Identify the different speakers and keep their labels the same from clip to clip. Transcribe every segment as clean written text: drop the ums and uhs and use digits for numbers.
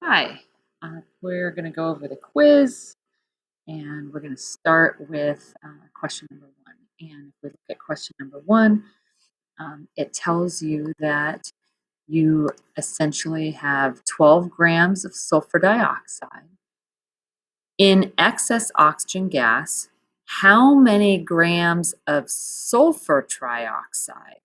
Speaker 1: Hi, we're going to go over the quiz and we're going to start with question number one. And if we look at question number one, it tells you that you essentially have 12 grams of sulfur dioxide in excess oxygen gas. How many grams of sulfur trioxide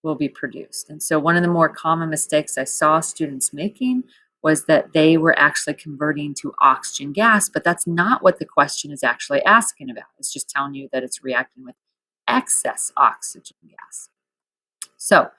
Speaker 1: will be produced? And so one of the more common mistakes I saw students making was that they were actually converting to oxygen gas, but that's not what the question is actually asking about. It's just telling you that it's reacting with excess oxygen gas. So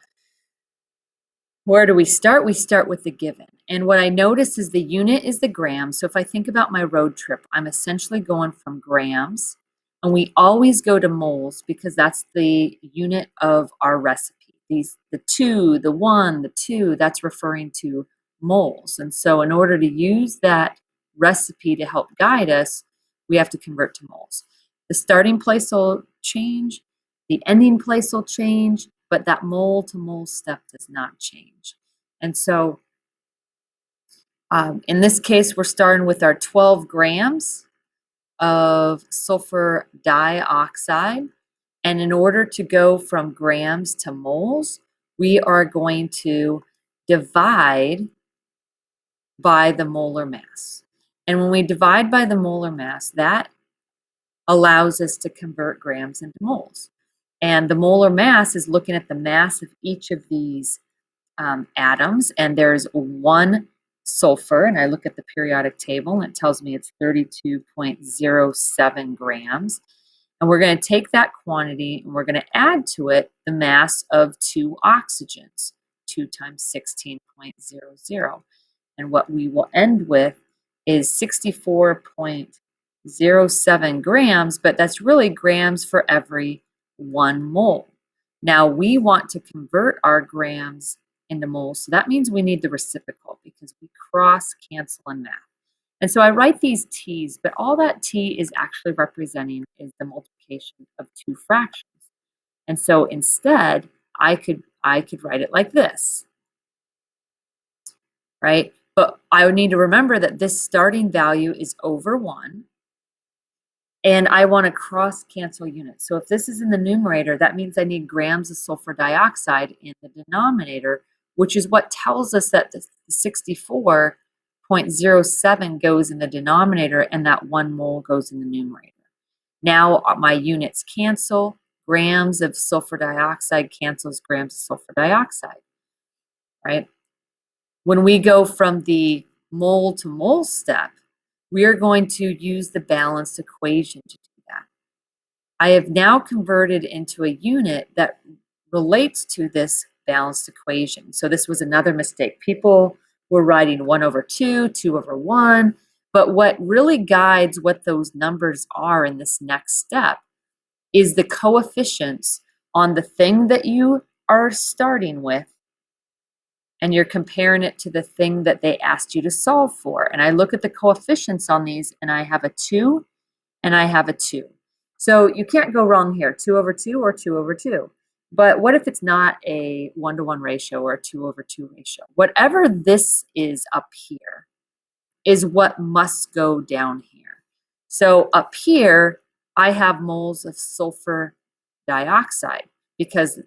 Speaker 1: where do we start? We start with the given. And what I notice is the unit is the gram. So if I think about my road trip, I'm essentially going from grams, and we always go to moles because that's the unit of our recipe. The two, the one, the two, that's referring to moles. And so in order to use that recipe to help guide us, we have to convert to moles. The starting place will change, the ending place will change, but that mole to mole step does not change. And so in this case, we're starting with our 12 grams of sulfur dioxide. And in order to go from grams to moles, we are going to divide by the molar mass. And when we divide by the molar mass, that allows us to convert grams into moles. And the molar mass is looking at the mass of each of these atoms, and there's one sulfur, and I look at the periodic table, and it tells me it's 32.07 grams. And we're going to take that quantity, and we're going to add to it the mass of two oxygens, 2 times 16.00. And what we will end with is 64.07 grams, but that's really grams for every 1 mole. Now we want to convert our grams into moles, so that means we need the reciprocal because we cross cancel in math. And so I write these T's, but all that T is actually representing is the multiplication of two fractions. And so instead, I could write it like this, right? But I would need to remember that this starting value is over 1, and I want to cross cancel units. So if this is in the numerator, that means I need grams of sulfur dioxide in the denominator, which is what tells us that the 64.07 goes in the denominator and that 1 mole goes in the numerator. Now my units cancel. Grams of sulfur dioxide cancels grams of sulfur dioxide, right? When we go from the mole to mole step, we are going to use the balanced equation to do that. I have now converted into a unit that relates to this balanced equation. So this was another mistake. People were writing 1 over 2, 2 over 1, but what really guides what those numbers are in this next step is the coefficients on the thing that you are starting with, and you're comparing it to the thing that they asked you to solve for. And I look at the coefficients on these, and I have a 2 and I have a 2. So you can't go wrong here, 2 over 2 or 2 over 2. But what if it's not a 1-to-1 ratio or a 2 over 2 ratio? Whatever this is up here is what must go down here. So up here, I have moles of sulfur dioxide because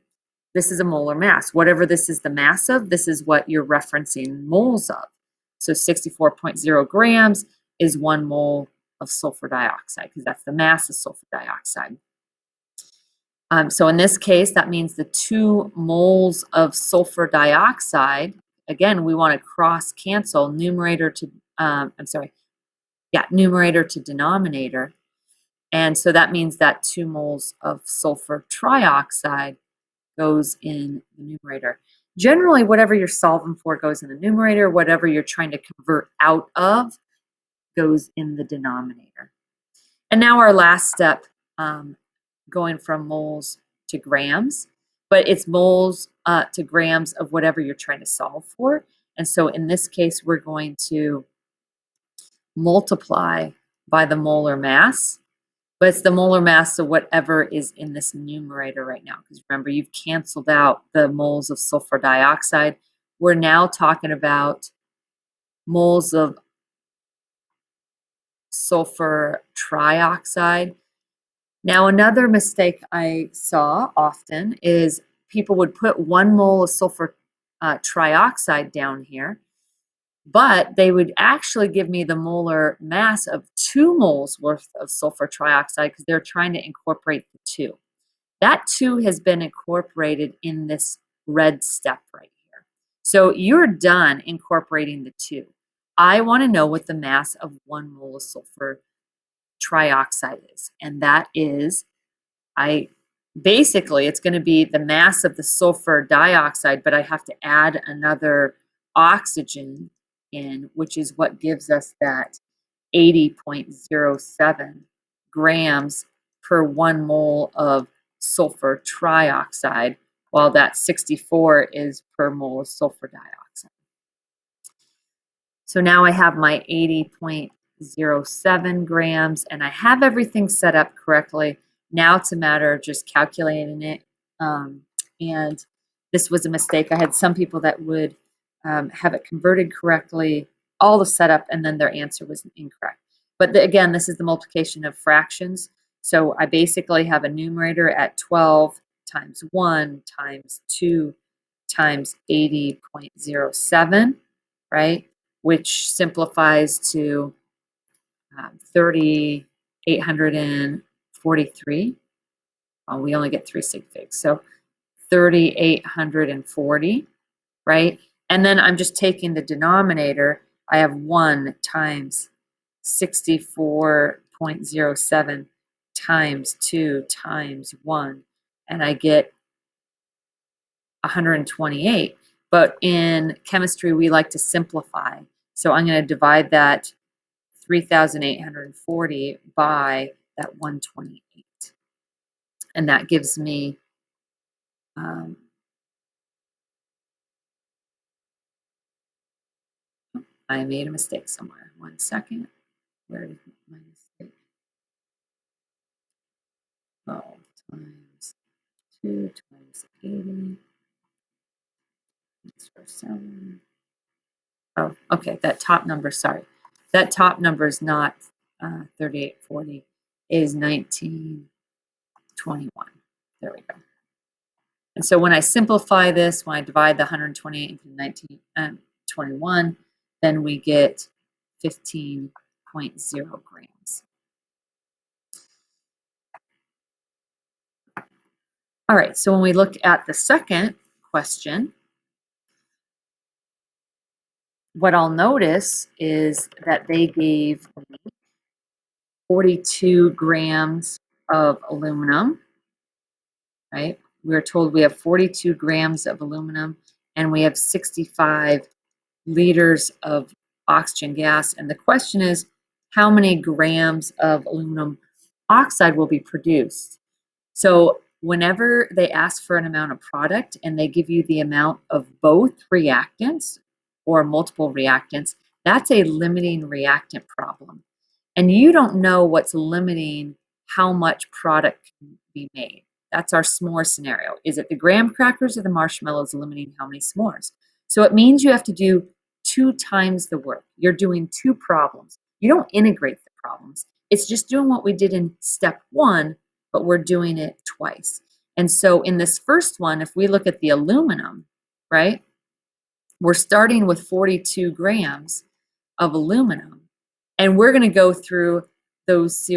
Speaker 1: this is a molar mass. Whatever this is the mass of, this is what you're referencing moles of. So 64.0 grams is 1 mole of sulfur dioxide because that's the mass of sulfur dioxide. So in this case, that means the 2 moles of sulfur dioxide, again, we want to cross cancel numerator to, numerator to denominator. And so that means that 2 moles of sulfur trioxide goes in the numerator. Generally, whatever you're solving for goes in the numerator. Whatever you're trying to convert out of goes in the denominator. And now our last step, going from moles to grams, but it's moles to grams of whatever you're trying to solve for. And so in this case, we're going to multiply by the molar mass, but it's the molar mass of whatever is in this numerator right now. Because remember, you've canceled out the moles of sulfur dioxide. We're now talking about moles of sulfur trioxide. Now, another mistake I saw often is people would put 1 mole of sulfur trioxide down here, but they would actually give me the molar mass of 2 moles worth of sulfur trioxide because they're trying to incorporate the 2. That 2 has been incorporated in this red step right here. So you're done incorporating the 2. I want to know what the mass of 1 mole of sulfur trioxide is, and that is, basically it's going to be the mass of the sulfur dioxide, but I have to add another oxygen in, which is what gives us that 80.07 grams per 1 mole of sulfur trioxide, while that 64 is per mole of sulfur dioxide. So now I have my 80.07 grams, and I have everything set up correctly. Now it's a matter of just calculating it. And this was a mistake. I had some people that would have it converted correctly, all the setup, and then their answer was incorrect. But again, this is the multiplication of fractions. So I basically have a numerator at 12 times 1 times 2 times 80.07, right? Which simplifies to 3,843. We only get 3 sig figs, so 3,840, right? And then I'm just taking the denominator. I have 1 times 64.07 times 2 times 1, and I get 128. But in chemistry, we like to simplify. So I'm going to divide that 3,840 by that 128. And that gives me I made a mistake somewhere. 1 second. Where did my mistake? 12 times 2 times 80. That's for 7. Oh, okay. That top number, sorry. That top number is not 3840. It is 1921. There we go. And so when I simplify this, when I divide the 128 into 1921, then we get 15.0 grams. All right, so when we look at the second question, what I'll notice is that they gave me 42 grams of aluminum, right? We're told we have 42 grams of aluminum and we have 65 liters of oxygen gas. And the question is, how many grams of aluminum oxide will be produced? So whenever they ask for an amount of product and they give you the amount of both reactants or multiple reactants, that's a limiting reactant problem. And you don't know what's limiting how much product can be made. That's our s'more scenario. Is it the graham crackers or the marshmallows limiting how many s'mores? So it means you have to do 2 times the work. You're doing 2 problems. You don't integrate the problems. It's just doing what we did in step 1, but we're doing it twice. And so in this first one, if we look at the aluminum, right, we're starting with 42 grams of aluminum, and we're going to go through those series